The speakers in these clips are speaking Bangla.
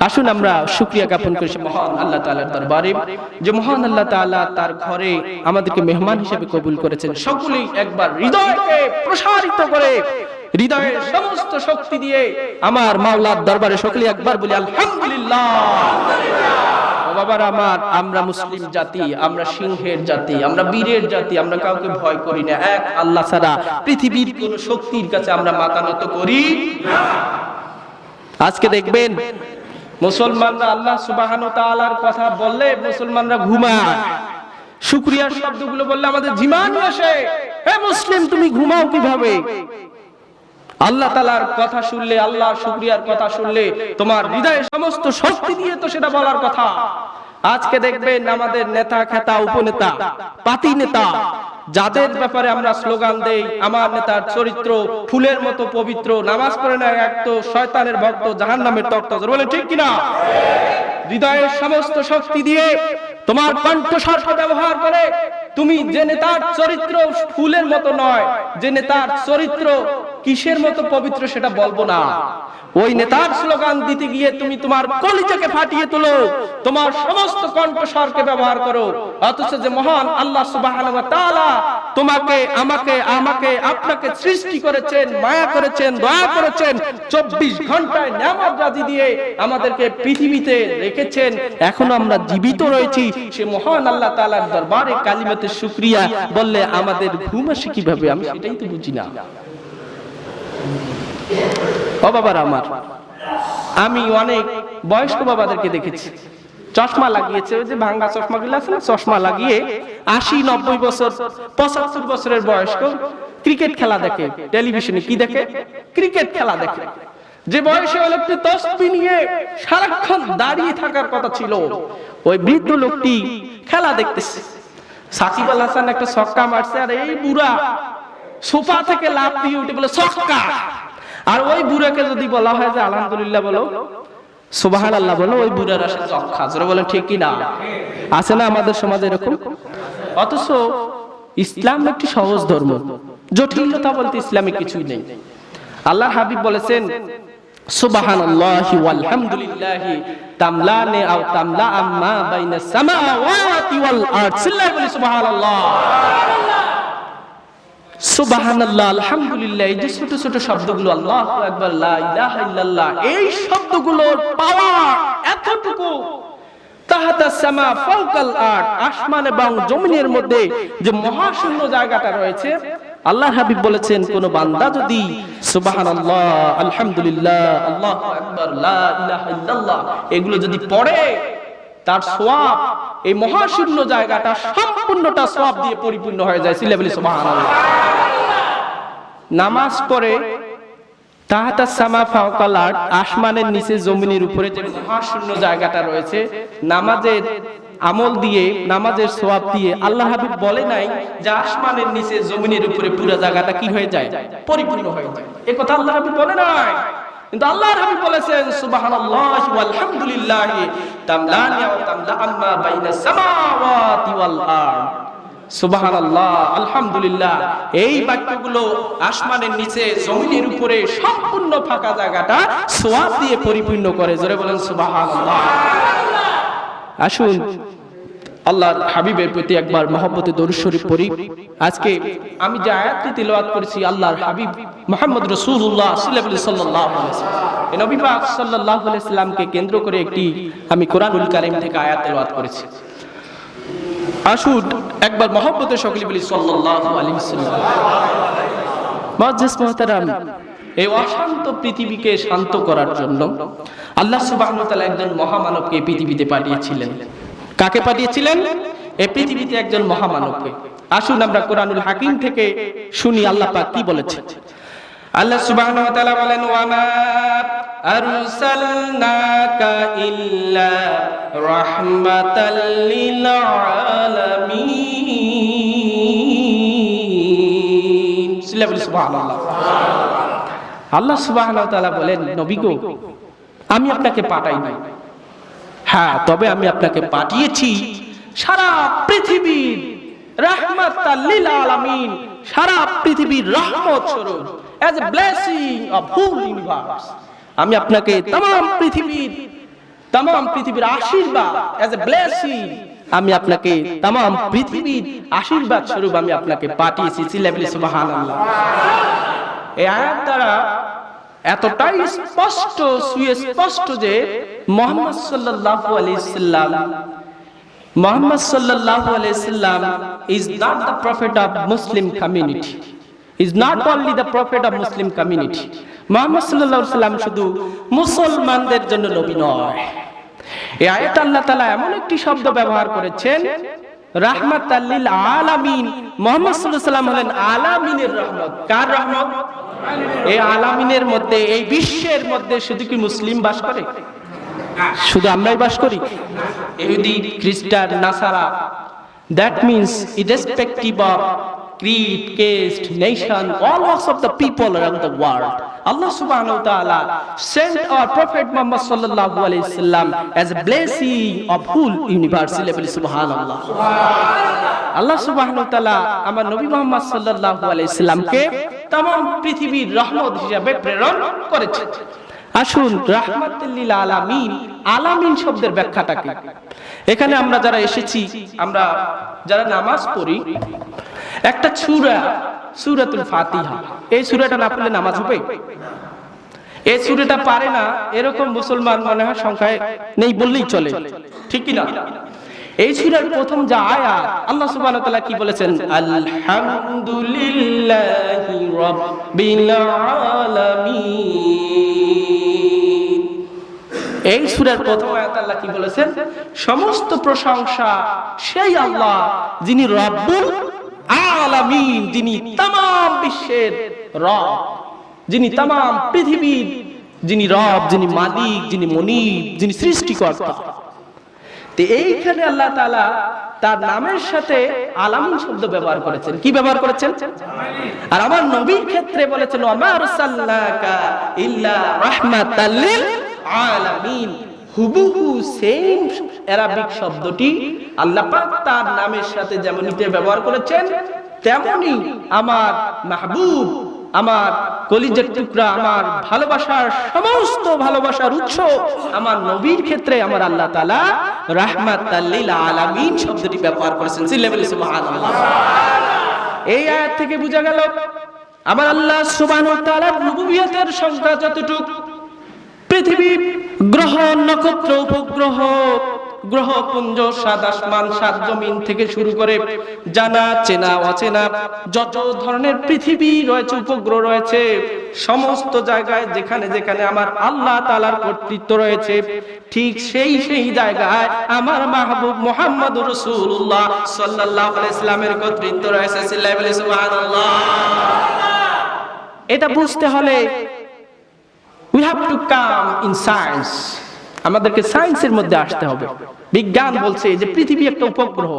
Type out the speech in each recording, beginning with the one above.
আসুন আমরা শুকরিয়া জ্ঞাপন করি মহান আল্লাহ তাআলার দরবারে, যে মহান আল্লাহ তাআলা তার ঘরে আমাদেরকে মেহমান হিসেবে কবুল করেছেন। সকলেই একবার হৃদয়কে প্রসারিত করে, হৃদয়ের সমস্ত শক্তি দিয়ে আমার মাওলার দরবারে সকলেই একবার বলি আলহামদুলিল্লাহ। বাবারা আমার, আমরা মুসলিম জাতি, আমরা সিংহের জাতি, আমরা বীরের জাতি, আমরা কাউকে ভয় করি না। এক আল্লাহ ছাড়া পৃথিবীর কোন শক্তির কাছে আমরা মাথা নত করি না। আজকে দেখবেন মুসলমানরা আল্লাহ সুবহানাহু ওয়া তাআলার কথা বললে মুসলমানরা ঘুমায়, শুকরিয়ার শব্দগুলো বললে আমাদের ঝিমানি আসে। হে মুসলিম, তুমি ঘুমাও কিভাবে? আল্লাহ তাআলার কথা শুনলে, আল্লাহর শুকরিয়ার কথা শুনলে তোমার হৃদয়ে সমস্ত শক্তি দিয়ে তো সেটা বলার কথা। আজকে দেখবেন আমাদের নেতা খেতা, উপনেতা, পাতি নেতা, যাদের ব্যাপারে আমরা স্লোগান দেই আমার নেতার চরিত্র ফুলের মতো পবিত্র, নামাজ পড়ে না, এক তো শয়তানের ভক্ত, জাহান্নামের তক্ত, বলে ঠিক কিনা? হৃদয়ের সমস্ত শক্তি দিয়ে তোমার কণ্ঠস্বরকে ব্যবহার করে তুমি যে নেতার চরিত্র ফুলের মতো নয়, যে নেতার চরিত্র কিসের মতো পবিত্র সেটা বলবো না, ওই নেতার স্লোগান দিতে গিয়ে তুমি তোমার কলিজাকে ফাটিয়ে তোলো, তোমার সমস্ত কণ্ঠস্বরকে ব্যবহার করো। অথচ যে মহান আল্লাহ সুবহানাহু ওয়া তাআলা তোমাকে, আমাকে আপনাকে সৃষ্টি করেছেন, মায়া করেছেন, দয়া করেছেন, 24 ঘন্টায় নিয়ামত রাজি দিয়ে আমাদেরকে পৃথিবীতে রেখেছেন, এখনো আমরা জীবিত রয়েছি, সে মহান আল্লাহ তাআলার দরবারে কালিমাতে শুকরিয়া বললে আমাদের ঘুম আসে কিভাবে? আমি সেটাই তো বুঝি না। ও বাবারা আমার, আমি অনেক বয়স্ক বাবাদেরকে দেখেছি চশমা লাগিয়েছে, ওই যে ভাঙ্গা চশমা গুলো আছে না, চশমা লাগিয়ে 80-90 বছর, 75 বছরের বয়স্ক ক্রিকেট খেলা দেখে, টেলিভিশনে কি দেখে? ক্রিকেট খেলা দেখে। যে বয়সে ওই লোকটি তসবিহ নিয়ে সারাক্ষণ দাঁড়িয়ে থাকার কথা ছিল, ওই বৃদ্ধ লোকটি খেলা দেখতেছে। সাকিব আল হাসান একটা ছক্কা মারছে, আর এই বুড়া সোফা থেকে লাফ দিয়ে উঠে বলে ছক্কা। আর ওই বুড়াকে যদি বলা হয় যে আলহামদুলিল্লাহ বলো, সুবহানাল্লাহ বলো, ওই বুড়ার আসে যক্ষা। জোরে বলেন ঠিক কি না? আছে না আমাদের সমাজে এরকম? অথচ ইসলাম একটি সহজ ধর্ম, জটিলতা বলতে ইসলামে কিছুই নেই। আল্লাহর হাবিব বলেছেন সুবহানাল্লাহি ওয়াল হামদুলিল্লাহি তামলানে আও তামলা আম্মা বাইনাস সামাওয়াতি ওয়াল আরদ। সিল্লাহ বলি সুবহানাল্লাহ, সুবহানাল্লাহ, আলহামদুলিল্লাহ, এই যে ছোট ছোট শব্দগুলো, আল্লাহু আকবার, লা ইলাহা ইল্লাল্লাহ, এই শব্দগুলোর পাওয়ার এতটুকু, তাহাতাস সামা ফাওকাল আরদ, আসমান এবং জমিনের মধ্যে যে মহাশূন্য জায়গাটা রয়েছে, আল্লাহর হাবিব বলেছেন কোন বান্দা যদি সুবহানাল্লাহ, আলহামদুলিল্লাহ, আল্লাহু আকবার, লা ইলাহা ইল্লাল্লাহ এগুলো যদি পড়ে, তার সওয়াব এই মহাশূন্য জায়গাটা সম্পূর্ণটা সওয়াব দিয়ে পরিপূর্ণ হয়ে যায়। সিল্লাহ বলি সুবহানাল্লাহ। নামাজ পড়ে তাহাতাস সামা ফাওকাল আরদ, আসমানের নিচে জমিনের উপরে যে মহাশূন্য জায়গাটা রয়েছে, নামাজের আমল দিয়ে, নামাজের সওয়াব দিয়ে আল্লাহর হাবিব বলে নাই যে আসমানের নিচে জমিনের উপরে পুরো জায়গাটা কি হয়ে যায়? পরিপূর্ণ হয়ে যায়। এই কথা আল্লাহর হাবিব বলে নাই, কিন্তু আল্লাহর হাবিব বলেছেন সুবহানাল্লাহি ওয়াল হামদুলিল্লাহি তামলানি ওয়া তামলা আম্মা বাইনাস সামাওয়াতি ওয়াল আরদ। সুবহানাল্লাহ, আলহামদুলিল্লাহ, এই বাক্যগুলো আসমানের নিচে জমিনের উপরে সম্পূর্ণ ফাঁকা জায়গাটা সওয়াব দিয়ে পরিপূর্ণ করে। জোরে বলেন সুবহানাল্লাহ। আসুন আল্লাহর হাবিবের প্রতি একবার মহব্বতে দরুদ শরীফ পড়ি। আজকে আমি যে আয়াতটি তিলাওয়াত করেছি, আল্লাহর হাবিব মুহাম্মদ রাসূলুল্লাহ সাল্লাল্লাহু আলাইহি ওয়াসাল্লাম, এই নবী পাক সাল্লাল্লাহু আলাইহি ওয়াসাল্লামকে কেন্দ্র করে একটি আমি কোরআনুল কারীম থেকে আয়াত তিলাওয়াত করেছি। আসুন একবার মহব্বতে সকলে বলি সাল্লাল্লাহু আলাইহি ওয়াসাল্লাম। মুআজ্জিজ মুহতারাম, এই অশান্ত পৃথিবীকে শান্ত করার জন্য আল্লাহ সুবহানাহু ওয়া তাআলা একজন মহামানবকে পৃথিবীতে পাঠিয়েছিলেন। কাকে পাঠিয়েছিলেন? এই পৃথিবীতে একজন মহামানবকে। আসুন আমরা কোরআনুল হাকিম থেকে শুনি আল্লাহ পাক কি বলেছেন। আল্লাহ সুবহানাহু ওয়া তাআলা বলেন, ওয়া মা আরসালনাকা ইল্লা রাহমাতাল লিল আলামিন। সুবহানাল্লাহ। আল্লাহ সুবহানাহু ওয়া তাআলা বলেন, নবী গো, আমি আপনাকে পাঠাই নাই, হ্যাঁ তবে আমি আপনাকে পাঠিয়েছি সারা পৃথিবীর রাহমাতাল লিল আলামিন, সারা পৃথিবীর রহমত স্বরূপ, as a blessing of whole universe। আমি আপনাকে तमाम পৃথিবীর तमाम পৃথিবীর আশীর্বাদ as a blessing আমি আপনাকে तमाम পৃথিবীর আশীর্বাদ স্বরূপ আমি আপনাকে পাঠিয়েছি। সিলাবলি সুবহানাল্লাহ। এই আয়াত দ্বারা এতটাই স্পষ্ট সুস্পষ্ট যে মুহাম্মদ সাল্লাল্লাহু আলাইহি সাল্লাম is not the prophet of Muslim community, is not only the prophet of Muslim community. Muhammad সাল্লাল্লাহু আলাইহি সাল্লাম শুধু মুসলমানদের জন্য নবী নয়। এই আয়াতে আল্লাহ তাআলা এমন একটি শব্দ ব্যবহার করেছেন রাহমাতাল লিল আলামিন। মুহাম্মদ সাল্লাল্লাহু আলাইহি সাল্লাম হলেন আলামিনের রহমত। কার রহমত? এই আলামিনের মধ্যে, এই বিশ্বের মধ্যে শুধু কি মুসলিম বাস করে? শুধু আমরাই বাস করি? ইহুদি, খ্রিস্টান, নাসারা, that means irrespective of creed, caste, nation, all walks of the people around the world, Allah subhanahu wa ta'ala sent our prophet Muhammad sallallahu alaihi wasallam as a blessing of whole universe. Subhanallah. Allah subhanahu wa ta'ala আমার নবী মুহাম্মদ সাল্লাল্লাহু আলাইহি সাল্লামকে तमाम পৃথিবীর রহমত হিসেবে প্রেরণ করেছেন। আসুন রাহমাতুল লিল আলামিন, আলামিন শব্দের ব্যাখ্যাটা কি? এখানে আমরা যারা এসেছি, আমরা যারা নামাজ পড়ি, একটা সূরা সূরাতুল ফাতিহা, এই সূরাটা না পড়লে নামাজ হবে? এই সূরাটা পারে না এরকম মুসলমান মনে হয় সংখ্যায় নেই বললেই চলে, ঠিক কি না? এই সূরার প্রথম যে আয়াত, আল্লাহ সুবহানাহু ওয়া তাআলা কি বলেছেন? আলহামদুলিল্লাহি রাব্বিল আলামিন। এই সূরার প্রথম আয়াতে আল্লাহ কি বলেছেন? সমস্ত প্রশংসা সেই আল্লাহ যিনি রব্বুল আলামিন, যিনি तमाम বিশ্বের রব, যিনি तमाम পৃথিবীর যিনি রব, যিনি মালিক, যিনি মুনিব, যিনি সৃষ্টিকর্তা। তো এইখানে আল্লাহ তাআলা তার নামের সাথে আলামিন শব্দ ব্যবহার করেছেন। কি ব্যবহার করেছেন? আর আমার নবীর ক্ষেত্রে বলেছেন ওয়া আরসালনাকা ইল্লা রাহমাতাল লিল আলামিন। হুবহু সেম আরবিক শব্দটি আল্লাহ পাক তার নামের সাথে যেমন ব্যবহার করেছেন, তেমনি আমার মাহবুব, আমার কলিজার টুকরা, আমার ভালোবাসার সমস্ত ভালোবাসার উৎস আমার নবীর ক্ষেত্রে আমার আল্লাহ তাআলা রাহমাতাল লিল আলামিন শব্দটি ব্যবহার করেছেন। সুবহানাল্লাহ। এই আয়াত থেকে বোঝা গেল আমার আল্লাহ সুবহানাহু ওয়া তাআলার রুবুবিয়তের সংখ্যা যতটুকু, পৃথিবী, গ্রহ, নক্ষত্র, উপগ্রহ, গ্রহপুঞ্জ, সাত আসমান, সাত জমিন থেকে শুরু করে জানা চেনা অচেনা যত ধরনের পৃথিবী রয়েছে, উপগ্রহ রয়েছে, সমস্ত জায়গায় যেখানে যেখানে আমার আল্লাহ তাআলার কর্তৃত্ব রয়েছে, ঠিক সেই সেই জায়গায় আমার মাহবুব মুহাম্মদুর রাসূলুল্লাহ সাল্লাল্লাহু আলাইহি সাল্লামের কর্তৃত্ব রয়েছে। সুবহানাল্লাহ। এটা বুঝতে হলে we have to come in science, আমাদেরকে সায়েন্সের মধ্যে আসতে হবে। বিজ্ঞান বলছে যে পৃথিবী একটা উপগ্রহ,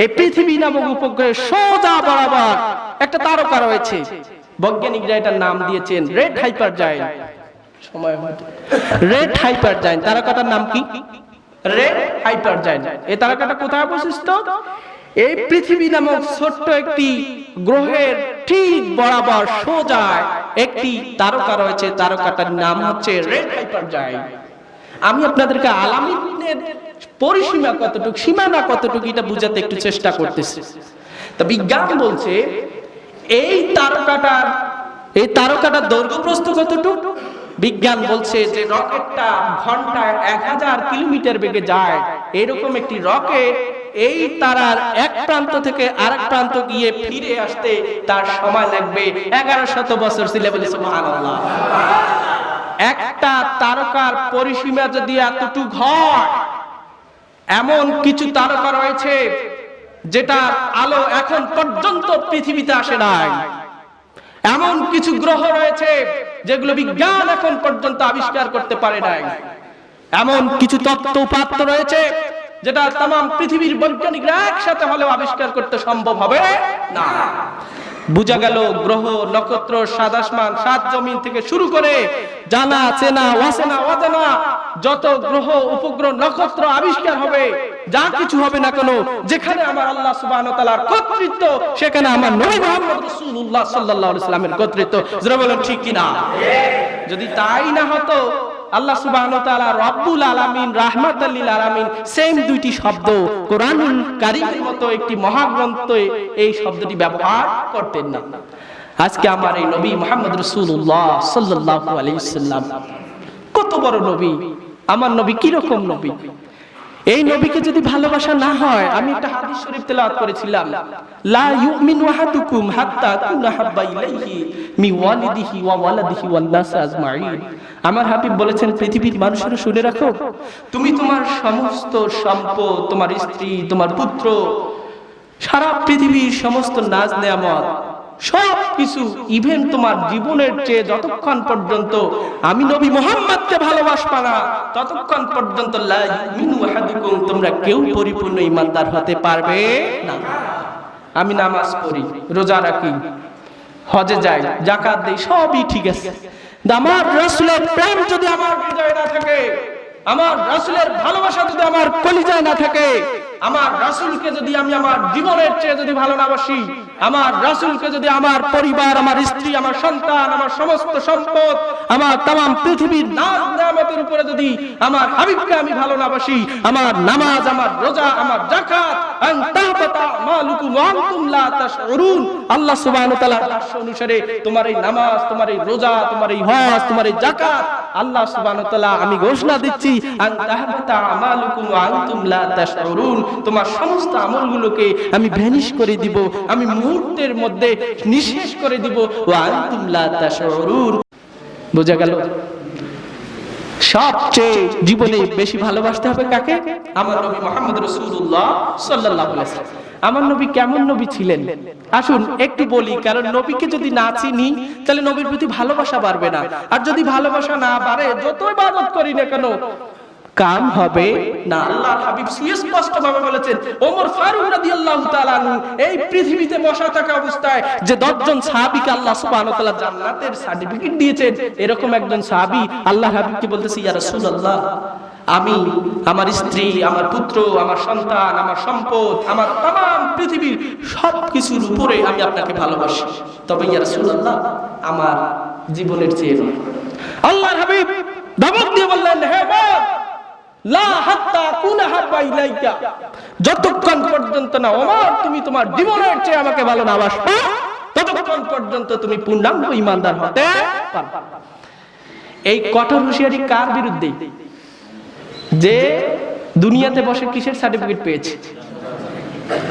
এই পৃথিবী নামক উপগ্রহের সোজা বরাবর একটা তারকা রয়েছে। বৈজ্ঞানিকরা এটার নাম দিয়েছেন রেড হাইপার জায়ান্ট। সময় হয়তো রেড হাইপার জায়ান্ট, তারকাটার নাম কি? Red hyper giant. এই তারকাটা কোথায় অবস্থিত? এই পৃথিবী নামক ছোট্ট একটি গ্রহের ঠিক বরাবর সোজা একটি তারকা রয়েছে, তারকাটার নাম হচ্ছে রেড হাইপার জায়ান্ট। আমি আপনাদেরকে আলামিনের পরিসীমা কতটুকু, সীমানা কতটুকু এটা বুঝাতে একটু চেষ্টা করতেছি। তা বিজ্ঞান বলছে এই তারকাটার দৈর্ঘ্য প্রস্থ কতটুকু? বিজ্ঞান বলছে যে রকেটটা ঘন্টায় 1000 কিলোমিটার বেগে যায়, এরকম একটি রকেট এই তারার এক প্রান্ত থেকে আরেক প্রান্ত গিয়ে ফিরে আসতে তার সময় লাগবে 1100 বছর। সুবহানাল্লাহ। একটা তারকার পরিসীমা যদি এতটুকু হয়, এমন কিছু তারকা রয়েছে যেটার আলো এখন পর্যন্ত পৃথিবীতে আসে নাই, এমন কিছু গ্রহ রয়েছে যেগুলো বিজ্ঞান এখন পর্যন্ত আবিষ্কার করতে পারে নাই, এমন কিছু তত্ত্ব উপাত্ত রয়েছে যেটা तमाम পৃথিবীর বৈজ্ঞানিকরা একসাথে হলেও আবিষ্কার করতে সম্ভব হবে না। বুঝা গেল গ্রহ, নক্ষত্র, সাত আসমান, সাত জমিন থেকে শুরু করে জানা চেনা অচেনা অজানা যত গ্রহ, উপগ্রহ, নক্ষত্র আবিষ্কার হবে, যা কিছু হবে না কেন, যেখানে আমার আল্লাহ সুবহানাহু ওয়া তাআলার কর্তৃত্ব, সেখানে আমার নবী মুহাম্মদ রাসূলুল্লাহ সাল্লাল্লাহু আলাইহি ওয়াসাল্লামের কর্তৃত্ব। যারা বলেন ঠিক কি না? যদি তাই না হতো আল্লাহ সুবহানাহু ওয়া তাআলা রব্বুল আলামিন, রাহমাতাল লিল আলামিন, সেম দুইটি শব্দ কোরআনুল কারীমের মতো একটি মহাগ্রন্থে এই শব্দটি ব্যবহার করতেন না। আজকে আমার এই নবী মুহাম্মদ রাসূলুল্লাহ সাল্লাল্লাহু আলাইহি ওয়াসাল্লাম কত বড় নবী, আমার নবী কি রকম নবী। এই নবীকে যদি ভালোবাসা না হয়, আমি একটা হাদিস শরীফ তেলাওয়াত করেছিলাম, লা ইউমিনু আহাদুকুম হাত্তা কুনা হাব্বা ইলাইহি মি ওয়ালিদিহি ওয়া ওয়ালাদিহি ওয়ান নাস আজমাইন। আমার হাবিব বলেছেন, পৃথিবীর মানুষেরা শুনে রাখো, তুমি তোমার সমস্ত সম্পদ, তোমার স্ত্রী, তোমার পুত্র, সারা পৃথিবীর সমস্ত নাজ নেয়ামত, সব কিছু, ইভেন তোমার জীবনের চেয়ে যতক্ষণ পর্যন্ত আমি নবী মুহাম্মদকে ভালোবাসবা না, ততক্ষণ পর্যন্ত লা ইউমিনু আহাদুকুম, তোমরা কেউ পরিপূর্ণ ঈমানদার হতে পারবে না। আমি নামাজ পড়ি, রোজা রাখি, হজে যাই, যাকাত দেই, সবই ঠিক আছে, আমার রাসূলের প্রেম যদি আমার হৃদয়ে না থাকে, আমার রাসূলের ভালোবাসা যদি আমার কলিজায় না থাকে, আমার রাসূলকে যদি আমি আমার জীবনের চেয়ে যদি ভালো না বাসি, আমার রাসূলকে যদি আমার পরিবার, আমার স্ত্রী, আমার সন্তান, আমার সমস্ত সম্পদ, আমার তামাম পৃথিবীর নাজ নেয়ামতের উপরে যদি আমার হাবিবকে আমি ভালো না বাসি, আমার নামাজ, আমার রোজা, আমার যাকাত, আন তাহবাতা মালুকুম ওয়া আনতুম লা তাশউরুন, আল্লাহ সুবহানাহু ওয়া তাআলার ভাষ্য অনুসারে তোমার এই নামাজ, তোমার এই রোজা, তোমার এই হজ, তোমার এই যাকাত, আল্লাহ সুবহানাহু ওয়া তাআলা আমি ঘোষণা দিচ্ছি, আন তাহবাতা মালুকুম ওয়া আনতুম লা তাশউরুন, তোমার সমস্ত আমলগুলোকে আমি ভ্যানিশ করে দিব, আমি মুহূর্তের মধ্যে নিঃশেষ করে দিব, ওয়া আনতুম লা তাশউরুন। বোঝা গেল? সবচেয়ে জীবনে বেশি ভালোবাসতে হবে কাকে? আমার নবী মুহাম্মদ রাসূলুল্লাহ সাল্লাল্লাহু আলাইহি ওয়াসাল্লাম। আমার নবী কেমন নবী ছিলেন আসুন একটু বলি, কারণ নবীকে যদি না চিনি তাহলে নবীর প্রতি ভালোবাসা বাড়বে না, আর যদি ভালোবাসা না বাড়ে, যত ইবাদত করি না কেন কাম হবে না। আল্লাহর হাবিব সুস্পষ্ট ভাবে বলেছেন, ওমর ফারুক রাদিয়াল্লাহু তাআলা আনহু এই পৃথিবীতে বসা থাকা অবস্থায় যে 10 জন সাহাবীকে আল্লাহ সুবহানাহু ওয়া তাআলা জান্নাতের সার্টিফিকেট দিয়েছেন, এরকম একজন সাহাবী আল্লাহর হাবিবকে বলতেছে, ইয়া রাসূলুল্লাহ, আমি আমার স্ত্রী, আমার পুত্র, আমার সন্তান, আমার সম্পদ, আমার তামাম পৃথিবীর সবকিছুর উপরে আমি আপনাকে ভালোবাসি, তবে ইয়া রাসূলুল্লাহ আমার জীবনের চেয়ে নয়। আল্লাহর হাবিব ধমক দিয়ে বললেন, হে ওমর, লা হাত্তা কুনা হাব্বা ইলাইকা, যতক্ষণ পর্যন্ত না ওমর তুমি তোমার জীবনের চেয়ে আমাকে ভালো না বাসবা, ততক্ষণ পর্যন্ত তুমি পূর্ণাঙ্গ ঈমানদার হতে পারবে না। এই কঠোর হুঁশিয়ারি কার বিরুদ্ধে? যে দুনিয়াতে বসে কিসের সার্টিফিকেট পেয়েছে,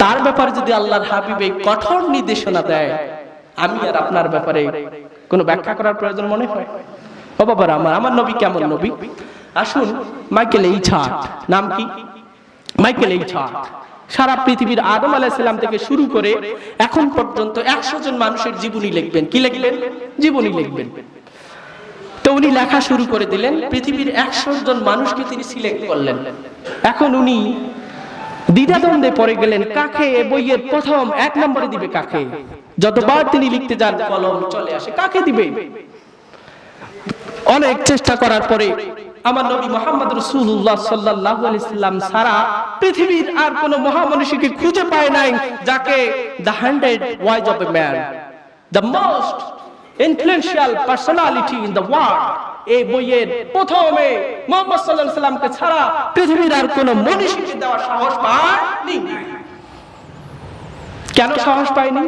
তার ব্যাপারে যদি আল্লাহর হাবিব এই কঠোর নির্দেশনা দেয়, আমি আর আপনার ব্যাপারে কোনো ব্যাখ্যা করার প্রয়োজন মনে হয়? ও বাবারা আমার নবী কেমন নবী? আসুন, মাইকেল এইচার্ট, নাম কি? মাইকেল এইচার্ট সারা পৃথিবীর আদম আলাইহিস সালাম থেকে শুরু করে এখন পর্যন্ত 100 জন মানুষের জীবনী লিখবেন। কি লিখবেন? জীবনী লিখবেন। তো উনি লেখা শুরু করে দিলেন, পৃথিবীর 100 জন মানুষকে তিনি সিলেক্ট করলেন। এখন উনি দ্বিধাদ্বন্দ্বে পড়ে গেলেন, কাকে বইয়ের প্রথম 1 নম্বরে দিবে, কাকে? যতবার তিনি লিখতে যান কলম চলে আসে, কাকে দিবে? অনেক চেষ্টা করার পরে আমার নবী মুহাম্মদ রাসূলুল্লাহ সাল্লাল্লাহু আলাইহি সাল্লাম সারা পৃথিবীর আর কোন মহামনীষীকে খুঁজে পায় নাই যাকে the 100 wise of a man, the most influential personality in the world, এই বইয়ের প্রথমে মুহাম্মদ সাল্লাল্লাহু আলাইহি সাল্লামকে ছাড়া পৃথিবীর আর কোন মনীষীকে দেওয়ার সাহস পায়নি। কেন সাহস পায়নি?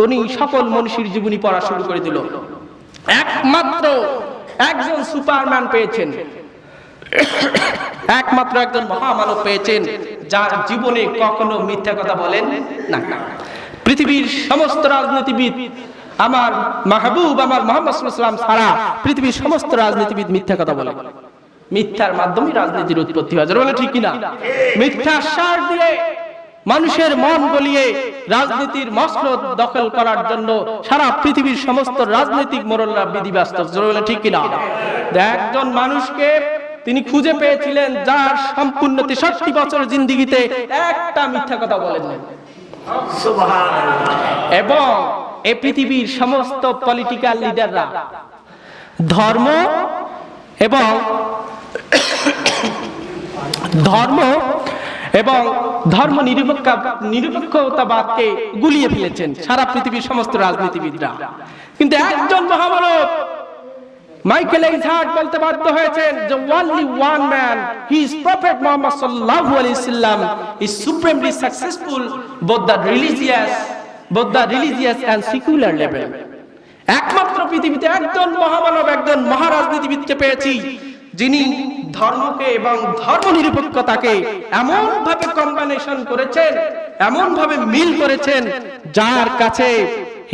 উনি সকল মনীষীর জীবনী পড়া শুরু করে দিল, একমাত্র একজন সুপারম্যান পেয়েছেন, একমাত্র একজন মহামানব পেয়েছেন যার জীবনে কখনো মিথ্যা কথা বলেন না। পৃথিবীর সমস্ত রাজনীতিবিদ আমার মাহবুব আমার মুহাম্মদ সাল্লাল্লাহু আলাইহি ওয়াসাল্লাম ছাড়া পৃথিবীর সমস্ত রাজনীতিবিদ মিথ্যা কথা বলে। মিথ্যার মাধ্যমে রাজনীতির উৎপত্তি হয়, বলে ঠিক কিনা? মিথ্যার সার দিয়ে মানুষের মন গলিয়ে রাজনীতির মসনদ দখল করার জন্য সারা পৃথিবীর সমস্ত রাজনৈতিক মোড়লরা বিধিব্যস্ত, বলে ঠিক কিনা? একজন মানুষকে তিনি খুঁজে পেয়েছিলেন যার সম্পূর্ণ 63 বছর জিন্দেগিতে একটা মিথ্যা কথা বলেননি। এবং এই পৃথিবীর সমস্ত পলিটিক্যাল লিডাররা ধর্ম এবং ধর্ম নিরপেক্ষতাবাদকে গুলিয়ে ফেলেছেন সারা পৃথিবীর সমস্ত রাজনীতিবিদরা। কিন্তু একজন মহামানব মাইকেল এইজহার্ট বলতে বাধ্য হয়েছেন যে only one man, he is prophet Muhammad sallallahu alaihi wasallam, is supremely successful both the religious and secular level. একমাত্র পৃথিবীতে একজন মহামানব, একজন মহারাজনীতিবিদকে পেয়েছি যিনি ধর্মকে এবং ধর্মনিরপেক্ষতাকে এমন ভাবে কম্বিনেশন করেছেন, এমন ভাবে মিল করেছেন, যার কাছে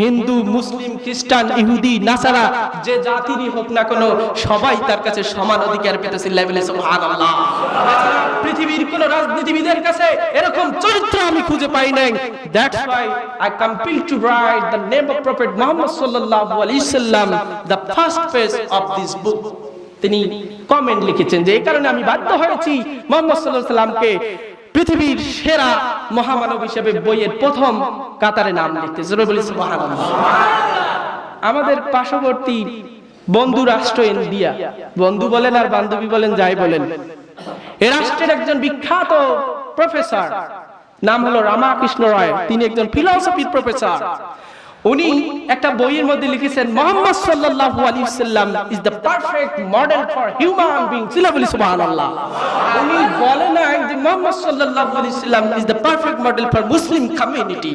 হিন্দু, মুসলিম, খ্রিস্টান, ইহুদি, নাসারা যে জাতিরই হোক না কেন সবাই তার কাছে সমান অধিকার পেতেছে। সুবহানাল্লাহ। পৃথিবীর কোন রাজনীতিবিদের কাছে এরকম চরিত্র আমি খুঁজে পাই নাই। That's why I compel to write the name of Prophet Muhammad sallallahu alaihi wasallam the first page of this book. তিনি কমেন্ট লিখেছেন যে এই কারণে আমি বাধ্য হয়েছি মুহাম্মদ সাল্লাল্লাহু আলাইহি ওয়াসাল্লামকে পৃথিবীর সেরা মহামানব হিসেবে বইয়ের প্রথম কাতারে নাম লিখতে। জোরে বলি সুবহানাল্লাহ। আমাদের পার্শ্ববর্তী বন্ধু রাষ্ট্র ইন্ডিয়া, বন্ধু বলেন আর বান্ধবী বলেন, যাই বলেন, এই রাষ্ট্রের একজন বিখ্যাত প্রফেসর নাম হলো রামাকৃষ্ণ রায়। তিনি একজন ফিলোসফির প্রফেসর। উনি একটা বইয়ের মধ্যে লিখেছেন মুহাম্মদ সাল্লাল্লাহু আলাইহি ওয়াসাল্লাম is the perfect model for human being. বলি সুবহানাল্লাহ। উনি বলেন না যে মুহাম্মদ সাল্লাল্লাহু আলাইহি ওয়াসাল্লাম is the perfect model for Muslim community.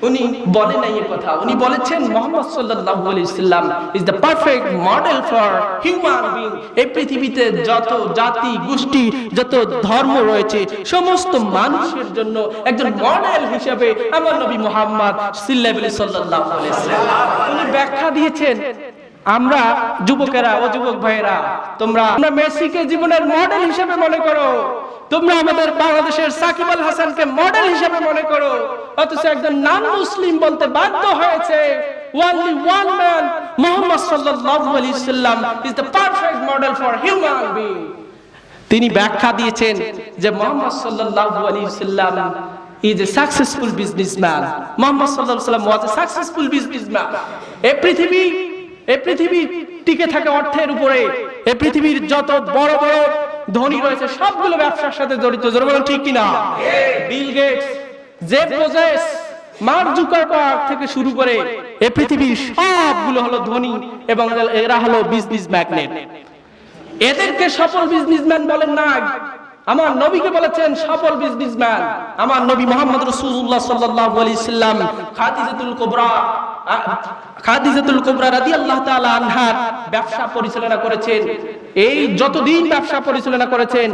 উনি বলেন না এই কথা, উনি বলেছেন মুহাম্মদ সাল্লাল্লাহু আলাইহি ওয়াসাল্লাম is the perfect model for human being. এই পৃথিবীতে যত জাতি, গোষ্ঠী, যত ধর্ম রয়েছে সমস্ত মানুষের জন্য একজন মডেল হিসেবে আমার নবী মুহাম্মদ সাল্লাল্লাহু উনি ব্যাখ্যা দিয়েছেন। আমরা যুবকেরা ও যুবক ভাইয়েরা, তোমরা মেসিকে জীবনের মডেল হিসেবে মনে করো, তোমরা আমাদের বাংলাদেশের সাকিব আল হাসানকে মডেল হিসেবে মনে করো, অথচ একজন নন মুসলিম বলতে বাধ্য হয়েছে only one man, Muhammad sallallahu alaihi wasallam is the perfect model for human being. তিনি ব্যাখ্যা দিয়েছেন যে মুহাম্মদ সাল্লাল্লাহু আলাইহি ওয়াসাল্লাম is a successful businessman. Muhammad sallallahu alaihi wasallam was a successful businessman. এই পৃথিবী টিকে থাকে অর্থের উপরে। এই পৃথিবীর যত বড় বড় ধনী রয়েছে সবগুলো ব্যবসার সাথে জড়িত। জোরে বলেন ঠিক কিনা? Bill Gates, Jeff Bezos, Mark Zuckerberg থেকে শুরু করে এই পৃথিবীর সবগুলো হলো ধনী এবং এরা হলো বিজনেস ম্যাগনেট। এদেরকে সফল বিজনেসম্যান বলেন না, আমার নবীকে বলেছেন সফল বিজনেসম্যান। আমার নবী মুহাম্মদ রাসূলুল্লাহ সাল্লাল্লাহু আলাইহি সাল্লাম খাদিজাতুল কুবরা রাদিয়াল্লাহু তাআলা আনহা ব্যবসা পরিচালনা করেছেন। এই যতদিন ব্যবসা পরিচালনা করেছেন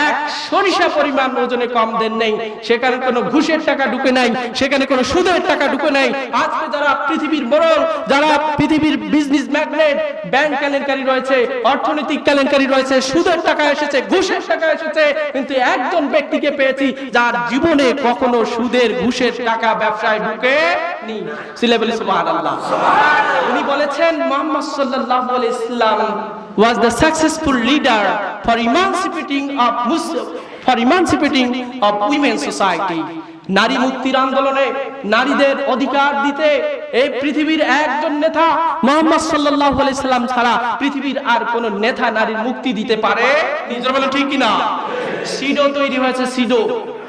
এক সরিষা পরিমাণ ওজনে কম দেন নাই। সেখানে কোনো ঘুষের টাকা ঢুকে নাই, সেখানে কোনো সুদের টাকা ঢুকে নাই। আজকে যারা পৃথিবীর মোড়ল, যারা পৃথিবীর বিজনেস ম্যাগনেট, ব্যাংক কেলেঙ্কারি রয়েছে, অর্থনৈতিক কেলেঙ্কারি রয়েছে, সুদের টাকা এসেছে, ঘুষের টাকা এসেছে, কিন্তু একজন ব্যক্তিকে পেয়েছি যার জীবনে কখনো সুদের ঘুষের টাকা ব্যবসায় ঢুকে নি। সিলেবলি সুবহানাল্লাহ। উনি বলেছেন মুহাম্মদ সাল্লাল্লাহু আলাইহি ওয়াসাল্লাম was the successful leader for emancipating of women's society. নারী মুক্তির আন্দোলনে নারীদের অধিকার দিতে এই পৃথিবীর একজন নেতা মুহাম্মদ সাল্লাল্লাহু আলাইহি সাল্লাম ছাড়া পৃথিবীর আর কোন নেতা নারীর মুক্তি দিতে পারে? নিজের বলেন ঠিক কিনা? সিডো তৈরি হয়েছে, CEDAW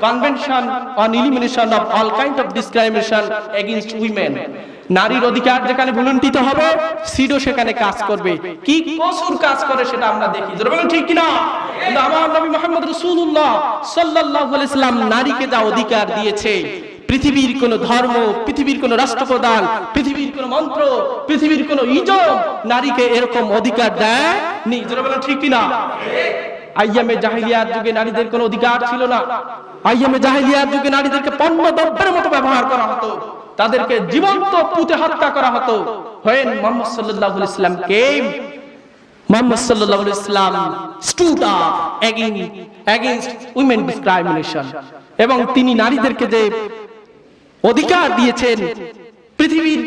convention on elimination of all kind of discrimination against women. নারীর অধিকার যেখানে ভুলুণ্ঠিত হবে সিডো সেখানে কাজ করবে। কি কসুর কাজ করে সেটা আমরা দেখি। যারা বলেন ঠিক কিনা? কিন্তু আমার নবী মুহাম্মদ রাসূলুল্লাহ সাল্লাল্লাহু আলাইহি সাল্লাম নারীকে যা অধিকার দিয়েছে, পৃথিবীর কোন ধর্ম, পৃথিবীর কোন রাষ্ট্রপ্রধান, পৃথিবীর কোন মন্ত্র, পৃথিবীর কোন ইজম নারীকে এরকম অধিকার দেয়নি। যারা বলেন ঠিক কিনা? আইয়ামে জাহিলিয়ার যুগে নারীদের কোনো অধিকার ছিল না। আইয়ামে জাহিলিয়ার যুগে নারীদেরকে পণ্য দ্রব্যের মতো ব্যবহার করা হতো, তাদেরকে জীবন্ত পুঁতে হত্যা করা হতো। when Muhammad sallallahu alaihi wasallam came, Muhammad sallallahu alaihi wasallam stood up against women discrimination, এবং তিনি নারীদেরকে যে অধিকার দিয়েছেন, পৃথিবীর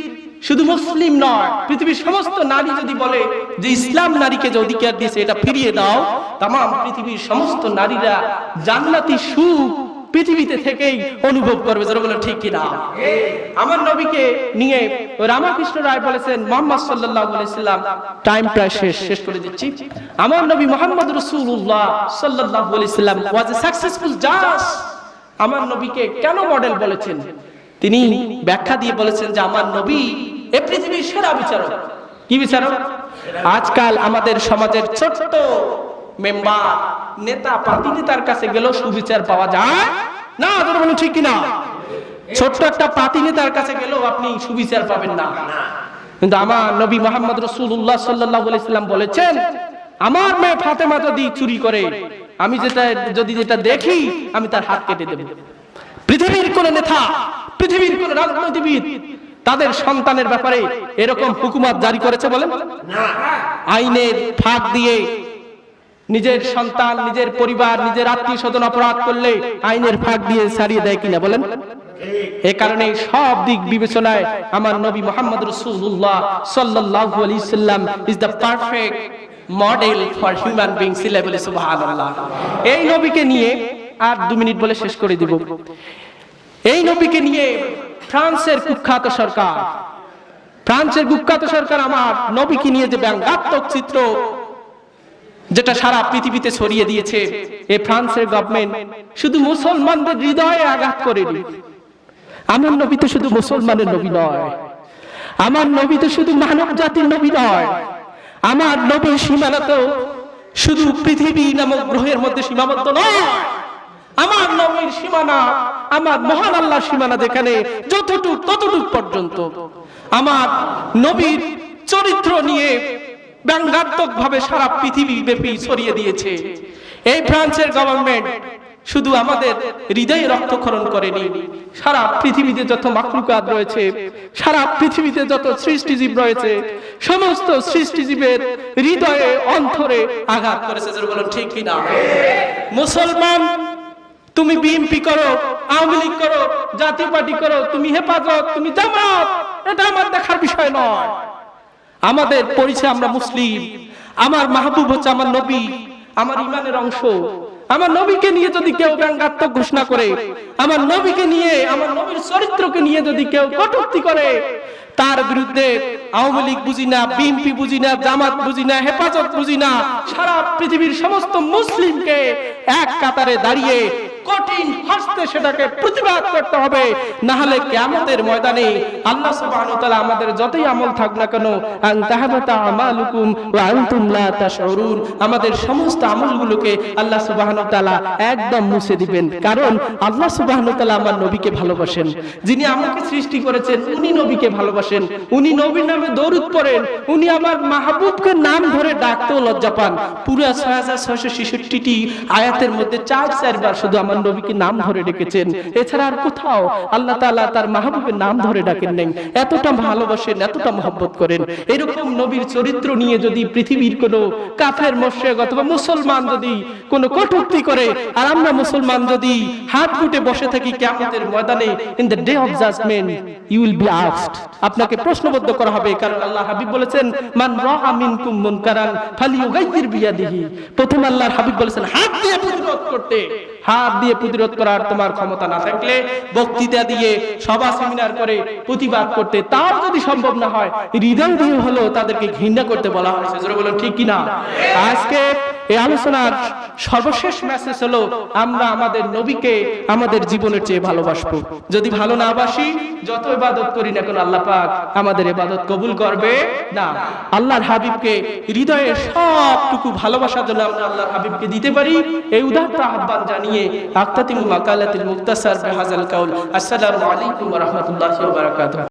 শুধু মুসলিম নয়, পৃথিবীর সমস্ত নারী যদি বলে যে ইসলাম নারীকে যে অধিকার দিয়েছে এটা ফিরিয়ে দাও, তামাম পৃথিবীর সমস্ত নারীরা জান্নাতি সুখ পৃথিবীতে থেকেই অনুভব করবে। যারা বলে ঠিক কিনা? আমার নবীকে নিয়ে রামকৃষ্ণ রায় বলেছেন মুহাম্মদ সাল্লাল্লাহু আলাইহি সাল্লাম, টাইম প্রায় শেষ করে দিচ্ছি। আমার নবী মুহাম্মদ রাসূলুল্লাহ সাল্লাল্লাহু আলাইহি সাল্লাম ওয়াজ এ সাকসেসফুল জাজ। আমার নবীকে কেন মডেল বলেছেন? তিনি ব্যাখ্যা দিয়ে বলেছেন যে আমার নবী এই পৃথিবীর সেরা বিচারক। কি বিচারক? আজকাল আমাদের সমাজের ছোট্ট মেম্বার, নেতা, পার্টি নেতার কাছে গেলেও সুবিচার পাওয়া যায় না। তোর বলুন ঠিক কিনা? ছোট্ট একটা পার্টি নেতার কাছে গেলেও আপনি সুবিচার পাবেন না। কিন্তু আমার নবী মুহাম্মদ রাসূলুল্লাহ সাল্লাল্লাহু আলাইহি সাল্লাম বলেছেন, আমার মেয়ে ফাতেমা যদি চুরি করে, আমি যেটা দেখি আমি তার হাত কেটে দেব। পৃথিবীর কোন নেতা, পৃথিবীর কোন রাজনীতিবিদ তাদের সন্তানের ব্যাপারে এরকম হুকুমত জারি করেছে বলেন? না। আইনের ফাঁক দিয়ে নিজের সন্তান, নিজের পরিবার, নিজের আত্মীয় স্বজন অপরাধ করলে আইনের ফাঁক দিয়ে ছাড়িয়ে দেয় কিনা বলেন? এই কারণে সব দিক বিবেচনায় আমার নবী মুহাম্মদ রাসূলুল্লাহ সাল্লাল্লাহু আলাইহি সাল্লাম is the perfect model for human being. Syllable সুবহানাল্লাহ। এই নবীকে নিয়ে আর 2 মিনিট বলে শেষ করে দিব। এই নবীকে নিয়ে ফ্রান্সের কুখ্যাত সরকার আমার নবীকে নিয়ে যে ব্যঙ্গাত্মক চিত্র যেটা সারা পৃথিবীতে ছড়িয়ে দিয়েছে, এই ফ্রান্সের গভর্নমেন্ট শুধু মুসলমানদের হৃদয়ে আঘাত করেনি। আমার নবী তো শুধু মুসলমানের নবী নয়, আমার নবী তো শুধু মানব জাতির নবী নয়, আমার নবীর সীমানা তো শুধু পৃথিবী নামক গ্রহের মধ্যে সীমাবদ্ধ নয়। আমার নবীর সীমানা, আমার মহান আল্লাহর সীমানা যেখানে যতটুক ততটুক পর্যন্ত। আমার নবীর চরিত্র নিয়ে ব্যঙ্গাত্মক ভাবে সারা পৃথিবী ব্যাপী ছড়িয়ে দিয়েছে। এই ফ্রান্সের গভর্নমেন্ট শুধু আমাদের হৃদয়ে রক্তক্ষরণ করেনি, সারা পৃথিবীতে যত মাখলুকাত রয়েছে, সারা পৃথিবীতে যত সৃষ্টিজীব রয়েছে, সমস্ত সৃষ্টিজীবের হৃদয়ে অন্তরে আঘাত করেছে। বলুন ঠিক কিনা? মুসলমান তুমি বিএনপি করো, আওয়ামী লীগ করো, জাতীয় পার্টি করো, তুমি হেফাজত, তুমি জামাত, এটা আমার দেখার বিষয় নয়। আমাদের পরিচয় আমরা মুসলিম। আমার মাহবুব হচ্ছে আমার নবী, আমার ইমানের অংশ। আমার নবীকে নিয়ে যদি কেউ ব্যঙ্গাত্মক ঘোষণা করে, আমার নবীকে নিয়ে, আমার নবীর চরিত্রকে নিয়ে যদি কেউ কটূক্তি করে, তার বিরুদ্ধে আওয়ামী লীগ বুঝি না, বিএনপি বুঝি না, জামাত বুঝি না, হেফাজত বুঝি না, সারা পৃথিবীর সমস্ত মুসলিমকে এক কাতারে দাঁড়িয়ে কঠিন হস্তে সেটাকে প্রতিবাদ করতে হবে। না হলে কিয়ামতের ময়দানে আল্লাহ সুবহানাহু ওয়া তাআলা আমাদের যতই আমল থাক না কেন, আন তাহাবাতা আমালুকুম ওয়া আনতুম লা তাশউরুন, আমাদের সমস্ত আমলগুলোকে আল্লাহ সুবহানাহু ওয়া তাআলা একদম মুছে দিবেন। কারণ আল্লাহ সুবহানাহু ওয়া তাআলা আমার নবীকে ভালোবাসেন। যিনি আমাকে সৃষ্টি করেছেন উনি নবীকে ভালোবাসেন, উনি নবীর নামে দরুদ পড়েন, উনি আমার মাহবুবকে নাম ধরে ডাকতেও লজ্জা পান। পুরো 6666টি আয়াতের মধ্যে 4 বার শুধু আমার নবীকে নাম ধরে ডেকেছেন। এছাড়া আর কোথাও আল্লাহ তাআলা তার মাহবুবের নাম ধরে ডাকেন নাই। এতটা ভালোবাসেন, এতটা মহব্বত করেন। এরকম নবীর চরিত্র নিয়ে যদি পৃথিবীর কোনো কাফের মুশরিক অথবা মুসলমান যদি কোনো কটূক্তি করে, আর আমরা মুসলমান যদি হাত গুটে বসে থাকি, কিয়ামতের ময়দানে in the day of judgement you will be asked, আপনাকে প্রশ্নবদ্ধ করা হবে। কারণ আল্লাহ হাবিব বলেছেন, মান রাআ মিনকুম মুনকারান ফালিয়ুগাইয়ির বিয়াদিহি। প্রথম আল্লাহর হাবিব বলেছেন হাত দিয়ে প্রতিরোধ করতে। হাত দিয়ে প্রতিরোধ করার তোমার ক্ষমতা না থাকলে বক্তৃতা দিয়ে, সভা সেমিনার করে প্রতিবাদ করতে, তাও যদি সম্ভব না হয়, হৃদয় দিয়ে হলো তাদেরকে ঘৃণা করতে বলা হয়েছে। জোরে বলুন ঠিক কিনা? আজকে এই আলোচনার সর্বশেষ মেসেজ হলো, আমরা আমাদের নবীকে আমাদের জীবনের চেয়ে ভালোবাসবো। যদি ভালো না বাসি, যত ইবাদত করি না কেন, আল্লাহ পাক আমাদের ইবাদত কবুল করবে না। আল্লাহর হাবিবকে হৃদয়ের সবটুকু ভালোবাসার জন্য আমরা আল্লাহর হাবিবকে দিতে পারি, এই উদাত্ত আহ্বান জানিয়ে আক্তাতিমু মাকালাতিল মুক্তাসার বিহাযাল কাউল। আসসালামু আলাইকুম ওয়া রাহমাতুল্লাহি ওয়া বারাকাতুহু।